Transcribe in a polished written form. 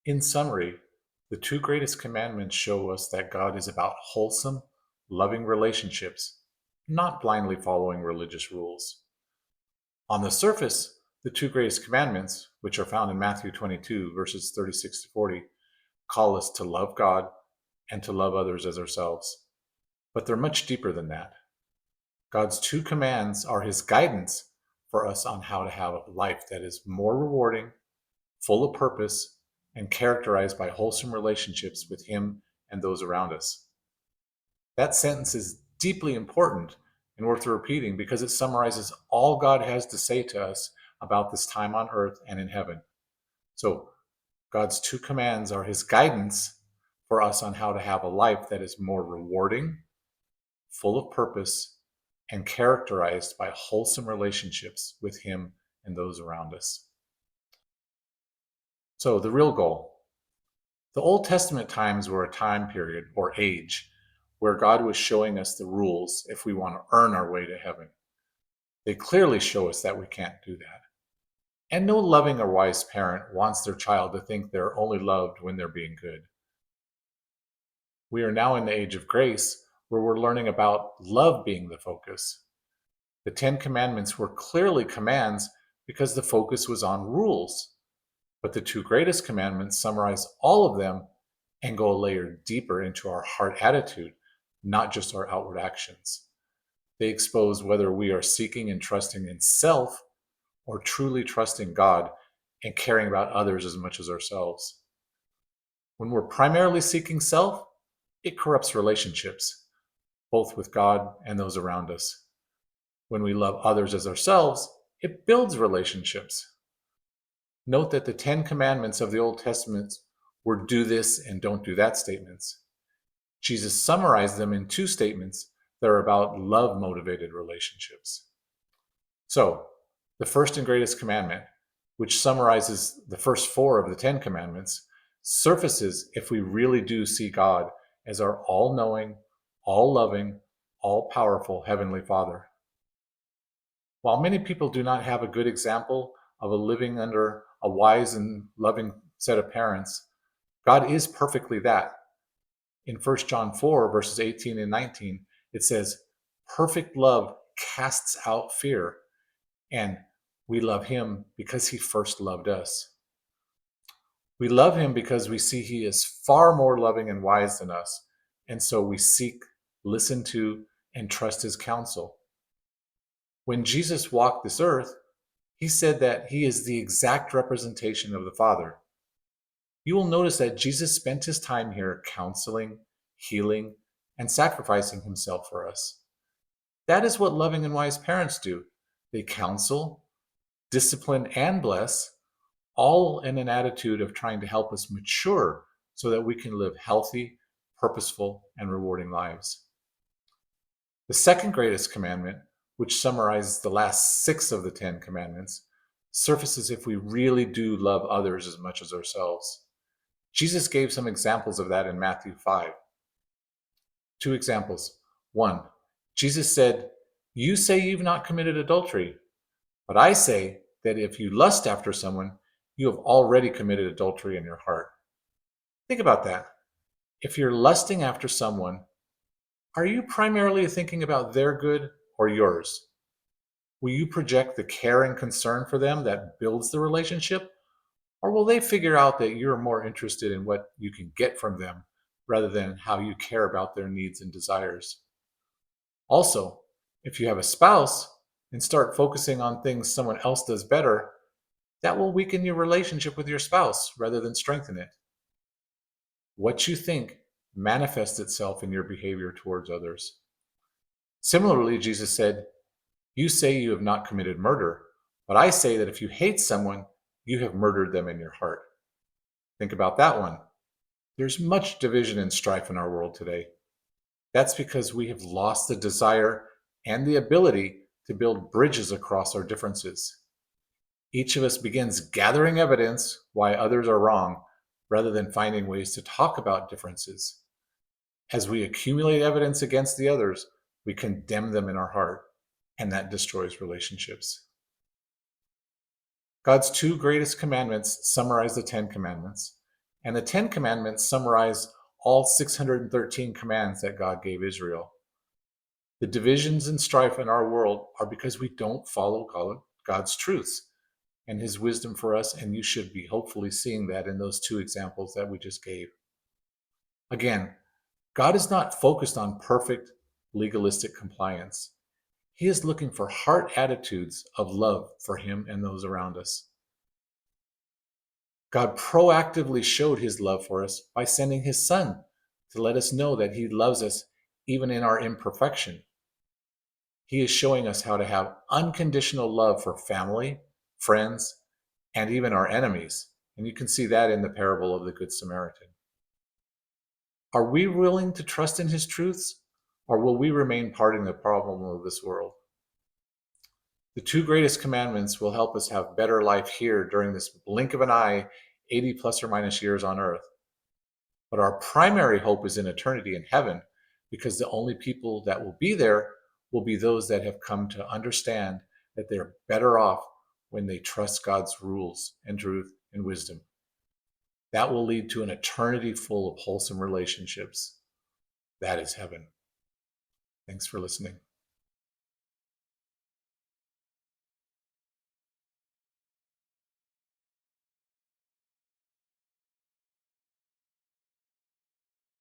In summary, the two greatest commandments show us that God is about wholesome, loving relationships, not blindly following religious rules. On the surface, the two greatest commandments, which are found in Matthew 22, verses 36 to 40, call us to love God and to love others as ourselves. But they're much deeper than that. God's two commands are his guidance for us on how to have a life that is more rewarding, full of purpose, and characterized by wholesome relationships with him and those around us. That sentence is deeply important and worth repeating because it summarizes all God has to say to us about this time on earth and in heaven. So, God's two commands are his guidance for us on how to have a life that is more rewarding, full of purpose, and characterized by wholesome relationships with him and those around us. So, the real goal. The Old Testament times were a time period or age where God was showing us the rules if we want to earn our way to heaven. They clearly show us that we can't do that. And no loving or wise parent wants their child to think they're only loved when they're being good. We are now in the age of grace where we're learning about love being the focus. The Ten Commandments were clearly commands because the focus was on rules. But the two greatest commandments summarize all of them and go a layer deeper into our heart attitude, not just our outward actions. They expose whether we are seeking and trusting in self or truly trusting God and caring about others as much as ourselves. When we're primarily seeking self, it corrupts relationships, both with God and those around us. When we love others as ourselves, it builds relationships. Note that the 10 commandments of the Old Testament were do this and don't do that statements. Jesus summarized them in two statements that are about love-motivated relationships. So, the first and greatest commandment, which summarizes the first four of the 10 commandments, surfaces if we really do see God as our all-knowing, all-loving, all-powerful Heavenly Father. While many people do not have a good example of a living under a wise and loving set of parents, God is perfectly that. In 1 John 4, verses 18 and 19, it says, "Perfect love casts out fear, and we love him because he first loved us." We love him because we see he is far more loving and wise than us, and so we seek, listen to, and trust his counsel. When Jesus walked this earth, he said that he is the exact representation of the Father. You will notice that Jesus spent his time here counseling, healing, and sacrificing himself for us. That is what loving and wise parents do. They counsel, discipline, and bless, all in an attitude of trying to help us mature so that we can live healthy, purposeful, and rewarding lives. The second greatest commandment, which summarizes the last 6 of the 10 commandments, surfaces if we really do love others as much as ourselves. Jesus gave some examples of that in Matthew 5. 2 examples. 1, Jesus said, "You say you've not committed adultery, but I say that if you lust after someone, you have already committed adultery in your heart." Think about that. If you're lusting after someone, are you primarily thinking about their good or yours? Will you project the care and concern for them that builds the relationship? Or will they figure out that you're more interested in what you can get from them rather than how you care about their needs and desires? Also, if you have a spouse and start focusing on things someone else does better, that will weaken your relationship with your spouse rather than strengthen it. What you think manifests itself in your behavior towards others. Similarly, Jesus said, "You say you have not committed murder, but I say that if you hate someone, you have murdered them in your heart." Think about that one. There's much division and strife in our world today. That's because we have lost the desire and the ability to build bridges across our differences. Each of us begins gathering evidence why others are wrong rather than finding ways to talk about differences. As we accumulate evidence against the others, we condemn them in our heart, and that destroys relationships. God's 2 greatest commandments summarize the 10 commandments, And the 10 Commandments summarize all 613 commands that God gave Israel. The divisions and strife in our world are because we don't follow God's truths and his wisdom for us, and you should be hopefully seeing that in those two examples that we just gave. Again, God is not focused on perfect legalistic compliance. He is looking for heart attitudes of love for him and those around us. God proactively showed his love for us by sending his son to let us know that he loves us even in our imperfection. He is showing us how to have unconditional love for family, friends, and even our enemies. And you can see that in the parable of the Good Samaritan. Are we willing to trust in his truths, or will we remain part in the problem of this world? The two greatest commandments will help us have better life here during this blink of an eye, 80 plus or minus years on earth. But our primary hope is in eternity in heaven, because the only people that will be there will be those that have come to understand that they're better off when they trust God's rules and truth and wisdom. That will lead to an eternity full of wholesome relationships. That is heaven. Thanks for listening.